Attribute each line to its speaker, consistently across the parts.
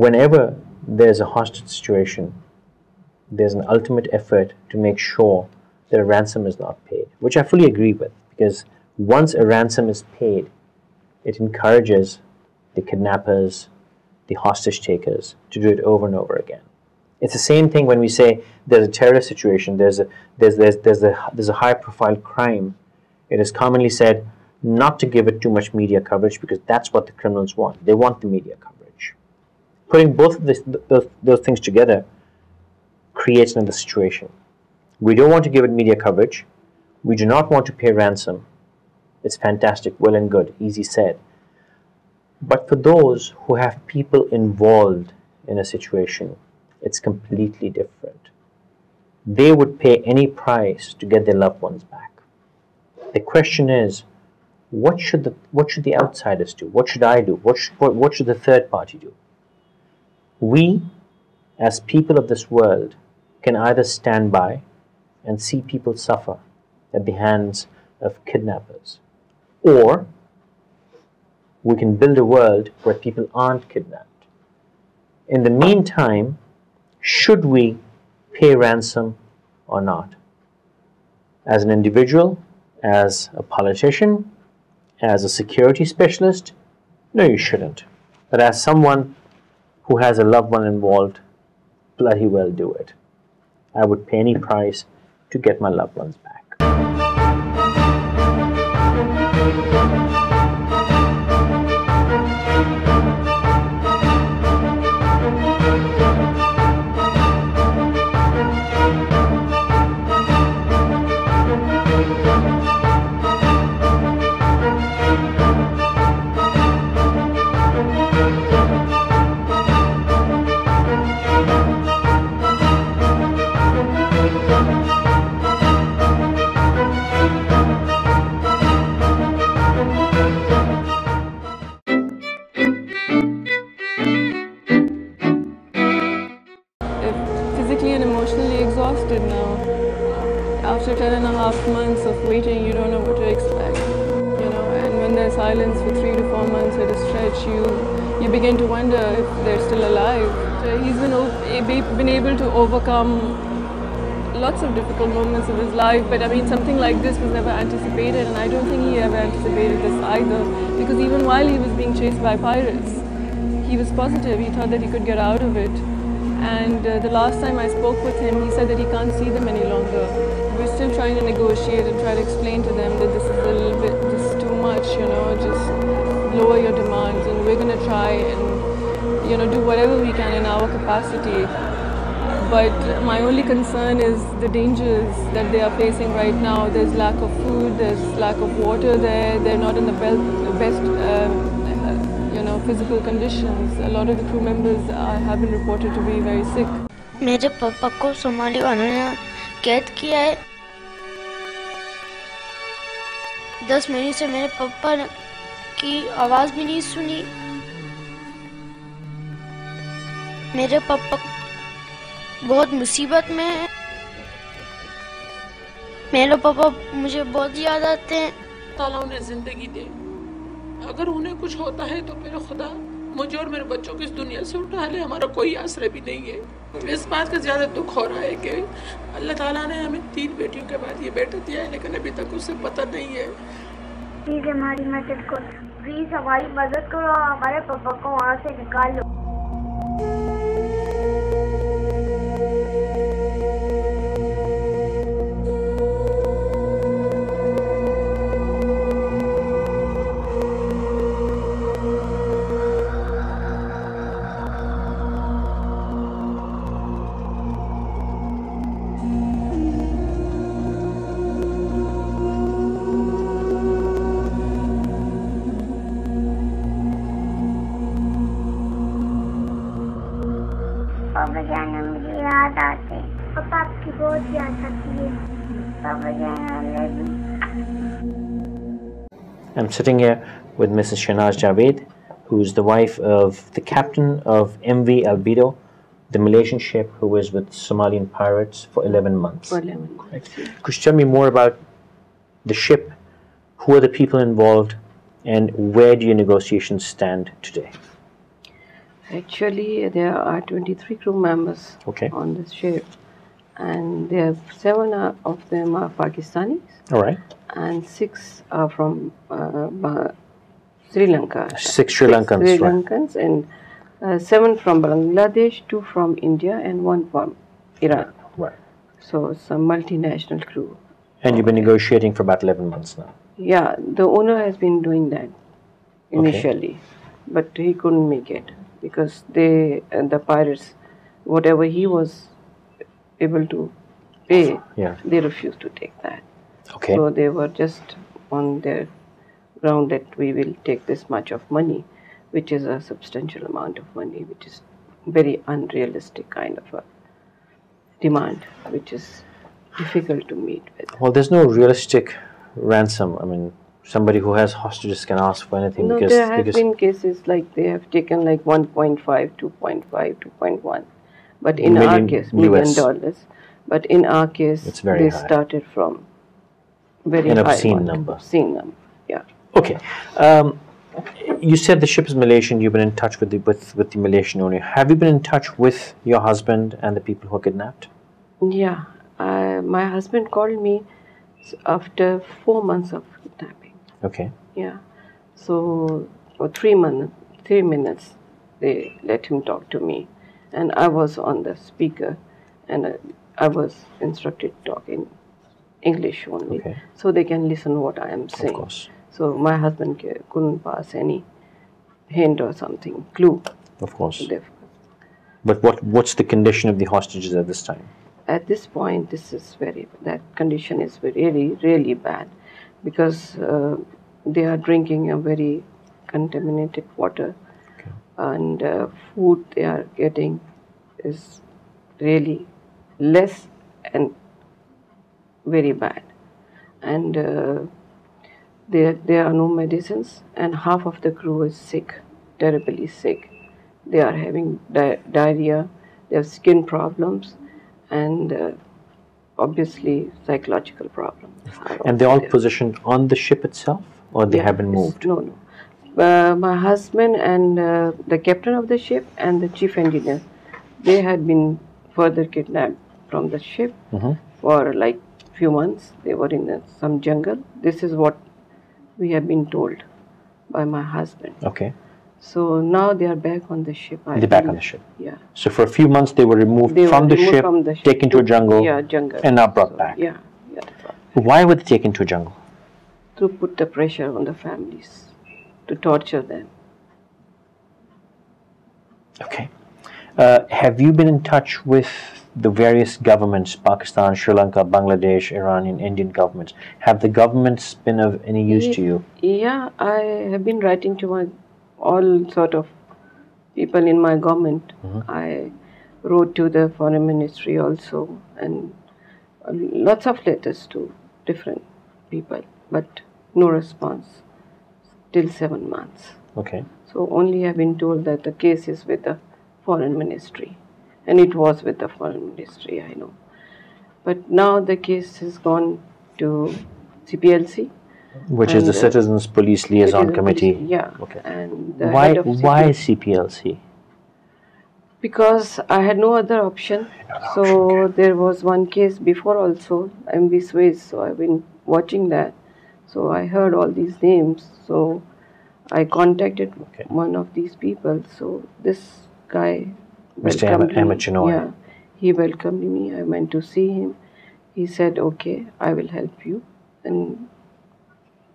Speaker 1: whenever there's a hostage situation, there's an ultimate effort to make sure that a ransom is not paid, which I fully agree with, because once a ransom is paid, it encourages the kidnappers, the hostage takers to do it over and over again. It's the same thing when we say there's a terrorist situation, there's a high-profile crime. It is commonly said not to give it too much media coverage because that's what the criminals want. They want the media coverage. Putting both of those things together creates another situation. We don't want to give it media coverage. We do not want to pay ransom. It's fantastic, well and good, easy said. But for those who have people involved in a situation, it's completely different. They would pay any price to get their loved ones back. The question is, what should the outsiders do? What should I do? What should the third party do? We, as people of this world, can either stand by and see people suffer at the hands of kidnappers, or we can build a world where people aren't kidnapped. In the meantime, should we pay ransom or not? As an individual, as a politician, as a security specialist, no, you shouldn't. But as someone who has a loved one involved, bloody well do it. I would pay any price to get my loved ones back.
Speaker 2: After 10.5 months of waiting, you don't know what to expect, and when there's silence for 3 to 4 months at a stretch, you begin to wonder if they're still alive. So he's been able to overcome lots of difficult moments of his life, but I mean, something like this was never anticipated, and I don't think he ever anticipated this either, because even while he was being chased by pirates, he was positive. He thought that he could get out of it. And the last time I spoke with him, he said that he can't see them any longer. We're still trying to negotiate and try to explain to them that this is a little bit, just too much, just lower your demands, and we're going to try and, do whatever we can in our capacity. But my only concern is the dangers that they are facing right now. There's lack of food, there's lack of water there, they're not in the best physical conditions. A lot of the crew members have been reported to be very sick.
Speaker 3: मेरे पापा को Somali वालों ने कैद किया है। 10 महीने से मेरे पापा की आवाज़ भी नहीं सुनी। मेरे पापा बहुत मुसीबत में हैं। मेरे पापा मुझे बहुत याद आते हैं।
Speaker 4: ताला उन्हें जिंदगी दे। अगर उन्हें कुछ होता है तो मेरे खुदा मुझे और मेरे बच्चों को इस दुनिया से उठा ले। हमारा कोई आश्रय भी नहीं है। इस बात का ज़्यादा दुख हो रहा है कि अल्लाह ताला ने हमें 3 बेटियों के बाद ये बेटा दिया है, लेकिन अभी तक उसे पता नहीं है।
Speaker 5: प्लीज़ हमारी मदद करो, प्लीज़ हमारी मदद करो, हमारे पापा को वहाँ से निकाल लो। पापा जान मुझे याद आते, पापा आपकी बहुत याद आती है, पापा जान।
Speaker 1: I'm sitting here with Mrs. Shahnaz Jawaid, who is the wife of the captain of MV Albedo, the Malaysian ship who was with Somalian pirates for 11 months.
Speaker 2: For 11 months.
Speaker 1: Correct. Could you tell me more about the ship, who are the people involved, and where do your negotiations stand today?
Speaker 6: Actually, there are 23 crew members
Speaker 1: Okay.
Speaker 6: on the ship, and there are 7 of them are Pakistanis,
Speaker 1: All right.
Speaker 6: and 6 are from Sri Lanka.
Speaker 1: 6 Sri Lankans,
Speaker 6: Sri
Speaker 1: right.
Speaker 6: Lankans, and 7 from Bangladesh, 2 from India, and 1 from Iran.
Speaker 1: Right.
Speaker 6: So it's a multinational crew.
Speaker 1: And you've been negotiating for about 11 months now.
Speaker 6: Yeah, the owner has been doing that initially, but he couldn't make it because the pirates, whatever he was able to pay,
Speaker 1: Yeah.
Speaker 6: they refused to take that.
Speaker 1: Okay.
Speaker 6: So they were just on their ground that we will take this much of money, which is a substantial amount of money, which is very unrealistic kind of a demand, which is difficult to meet with.
Speaker 1: Well, there's no realistic ransom. I mean, somebody who has hostages can ask for anything
Speaker 6: No,
Speaker 1: because
Speaker 6: there have been cases like they have taken like 1.5, 2.5, 2.1, but in our
Speaker 1: Million
Speaker 6: case,
Speaker 1: US.
Speaker 6: $1 million. But in our case,
Speaker 1: It's very
Speaker 6: they
Speaker 1: high.
Speaker 6: started from very
Speaker 1: An
Speaker 6: high
Speaker 1: obscene
Speaker 6: amount,
Speaker 1: number.
Speaker 6: Obscene number, yeah.
Speaker 1: Okay. You said the ship is Malaysian. You've been in touch with the Malaysian owner. Have you been in touch with your husband and the people who are kidnapped?
Speaker 6: Yeah, my husband called me after 4 months of kidnapping.
Speaker 1: Okay.
Speaker 6: Yeah, so for 3 minutes, they let him talk to me, and I was on the speaker, and I was instructed to talk in English only,
Speaker 1: Okay.
Speaker 6: so they can listen what I am saying.
Speaker 1: Of course.
Speaker 6: So my husband couldn't pass any hint or something, clue.
Speaker 1: Of course.
Speaker 6: They-
Speaker 1: But what's the condition of the hostages at this time?
Speaker 6: At this point, that condition is really, really bad, because they are drinking a very contaminated water, and food they are getting is really less and very bad, and there are no medicines, and half of the crew is sick, terribly sick. They are having diarrhea, they have skin problems, and obviously psychological problems.
Speaker 1: And they're all
Speaker 6: there.
Speaker 1: positioned on the ship itself, or they have been moved?
Speaker 6: No. My husband and the captain of the ship and the chief engineer, they had been further kidnapped from the ship for like few months. They were in some jungle. This is what we have been told by my husband.
Speaker 1: Okay.
Speaker 6: So now they are back on the ship.
Speaker 1: They're back on the ship.
Speaker 6: Yeah.
Speaker 1: So for a few months they were removed from the ship, taken to a jungle,
Speaker 6: jungle,
Speaker 1: and now brought back.
Speaker 6: Yeah.
Speaker 1: Why were they taken to a jungle?
Speaker 6: To put the pressure on the families, to torture them.
Speaker 1: Okay. Have you been in touch with the various governments, Pakistan, Sri Lanka, Bangladesh, Iranian, Indian governments? Have the governments been of any use to you?
Speaker 6: Yeah, I have been writing to all sort of people in my government. I wrote to the foreign ministry also, and lots of letters to different people, but no response till 7 months.
Speaker 1: Okay.
Speaker 6: So only have been told that the case is with the foreign ministry, and it was with the foreign ministry, I know. But now the case has gone to CPLC,
Speaker 1: Which is the Citizens Police Liaison Committee.
Speaker 6: Yeah.
Speaker 1: Okay.
Speaker 6: And the
Speaker 1: Why
Speaker 6: head of
Speaker 1: CPLC?
Speaker 6: Because I had no other option. So there was one case before also, MV Sways, so I've been watching that. So I heard all these names. So I contacted one of these people. So this guy
Speaker 1: Mr. Ahmed Chinoy.
Speaker 6: Yeah, he welcomed me. I went to see him. He said, okay, I will help you. And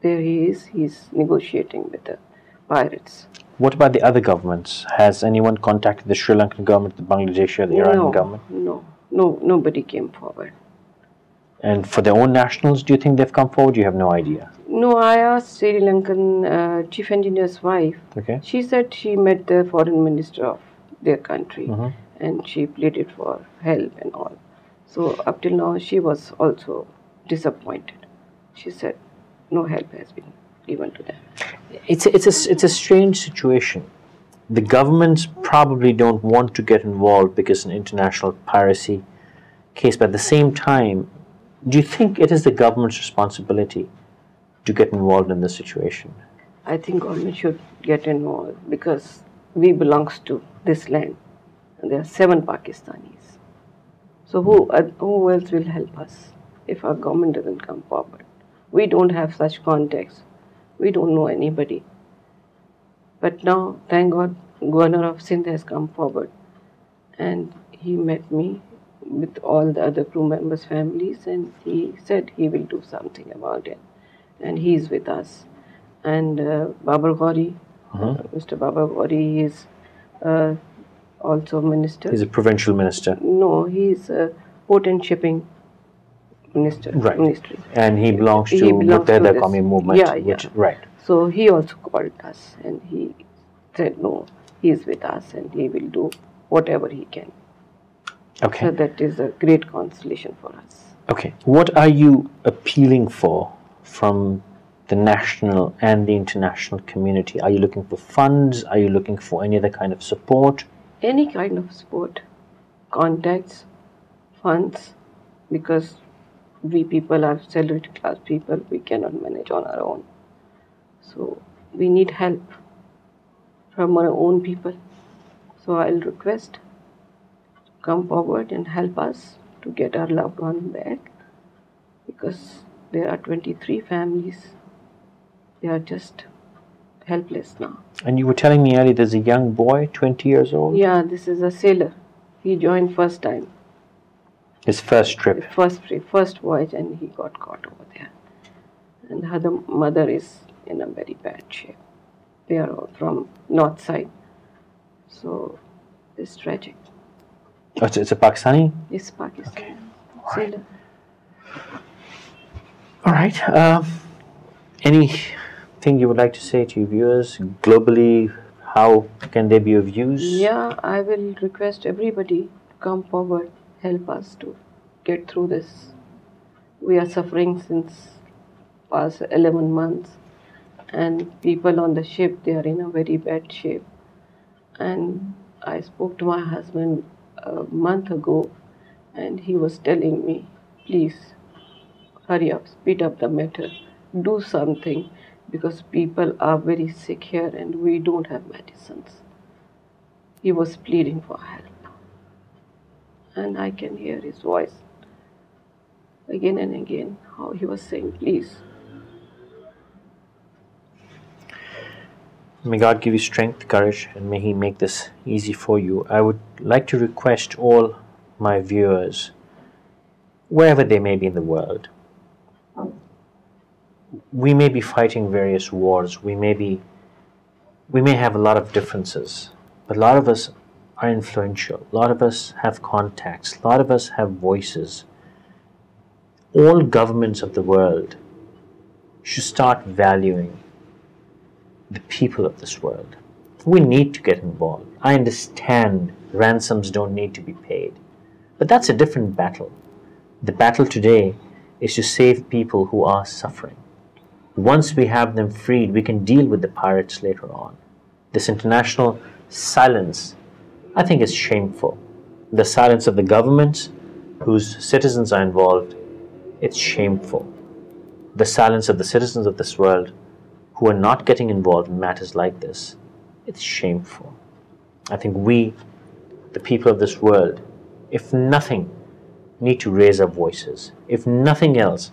Speaker 6: there he is. He's negotiating with the pirates.
Speaker 1: What about the other governments? Has anyone contacted the Sri Lankan government, the Bangladeshi, or the Iranian government?
Speaker 6: No, nobody came forward.
Speaker 1: And for their own nationals, do you think they've come forward? You have no idea.
Speaker 6: No, I asked Sri Lankan chief engineer's wife.
Speaker 1: Okay.
Speaker 6: She said she met the foreign minister of their country, and she pleaded for help and all. So up till now, she was also disappointed. She said no help has been given to them.
Speaker 1: It's a strange situation. The governments probably don't want to get involved because it's an international piracy case, but at the same time, do you think it is the government's responsibility to get involved in this situation?
Speaker 6: I think government should get involved because we belongs to this land. And there are 7 Pakistanis. So who else will help us if our government doesn't come forward? We don't have such contacts. We don't know anybody. But now, thank God, Governor of Sindh has come forward, and he met me with all the other crew members' families, and he said he will do something about it. And he is with us. And Babar Gauri, Mr. Babar Gauri, he is also minister.
Speaker 1: He's a provincial minister.
Speaker 6: No, he is a port and shipping minister.
Speaker 1: Right.
Speaker 6: Ministry.
Speaker 1: And he belongs to the Qawmi movement.
Speaker 6: Yeah, yeah.
Speaker 1: Right.
Speaker 6: So he also called us, and he said, no, he is with us and he will do whatever he can.
Speaker 1: Okay.
Speaker 6: So that is a great consolation for us.
Speaker 1: Okay. What are you appealing for from the national and the international community? Are you looking for funds? Are you looking for any other kind of support?
Speaker 6: Any kind of support, contacts, funds, because we people are salaried class people, we cannot manage on our own. So we need help from our own people. So I'll request, come forward and help us to get our loved one back, because there are 23 families. They are just helpless now.
Speaker 1: And you were telling me earlier there's a young boy, 20 years old?
Speaker 6: Yeah, this is a sailor. He joined first time.
Speaker 1: His first trip?
Speaker 6: First voyage, and he got caught over there. And her mother is in a very bad shape. They are all from north side. So it's tragic.
Speaker 1: Oh, it's a Pakistani?
Speaker 6: It's Pakistani.
Speaker 1: Okay.
Speaker 6: Sailor.
Speaker 1: All right. Anything you would like to say to your viewers globally? How can they be of use?
Speaker 6: Yeah, I will request everybody to come forward, help us to get through this. We are suffering since past 11 months, and people on the ship, they are in a very bad shape. And I spoke to my husband a month ago, and he was telling me, please hurry up, speed up the matter, do something, because people are very sick here and we don't have medicines. He was pleading for help, and I can hear his voice again and again, how he was saying, please.
Speaker 1: May God give you strength, courage, and may He make this easy for you. I would like to request all my viewers, wherever they may be in the world, we may be fighting various wars, we may have a lot of differences, but a lot of us are influential, a lot of us have contacts, a lot of us have voices. All governments of the world should start valuing the people of this world. We need to get involved. I understand ransoms don't need to be paid, but that's a different battle. The battle today is to save people who are suffering. Once we have them freed, we can deal with the pirates later on. This international silence, I think, is shameful. The silence of the governments whose citizens are involved, it's shameful. The silence of the citizens of this world who are not getting involved in matters like this, it's shameful. I think we, the people of this world, if nothing, need to raise our voices. If nothing else,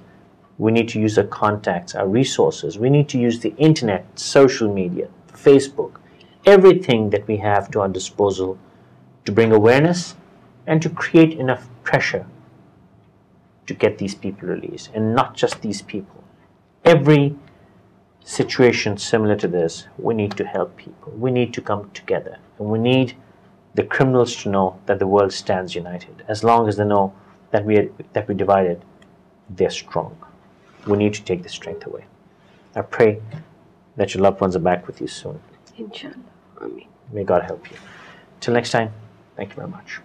Speaker 1: we need to use our contacts, our resources. We need to use the internet, social media, Facebook, everything that we have to our disposal to bring awareness and to create enough pressure to get these people released. And not just these people. Every situation similar to this, we need to help people. We need to come together. And we need the criminals to know that the world stands united. As long as they know that we're divided, they're strong. We need to take the strength away. I pray that your loved ones are back with you soon.
Speaker 6: Inshallah. Ameen.
Speaker 1: May God help you. Till next time, thank you very much.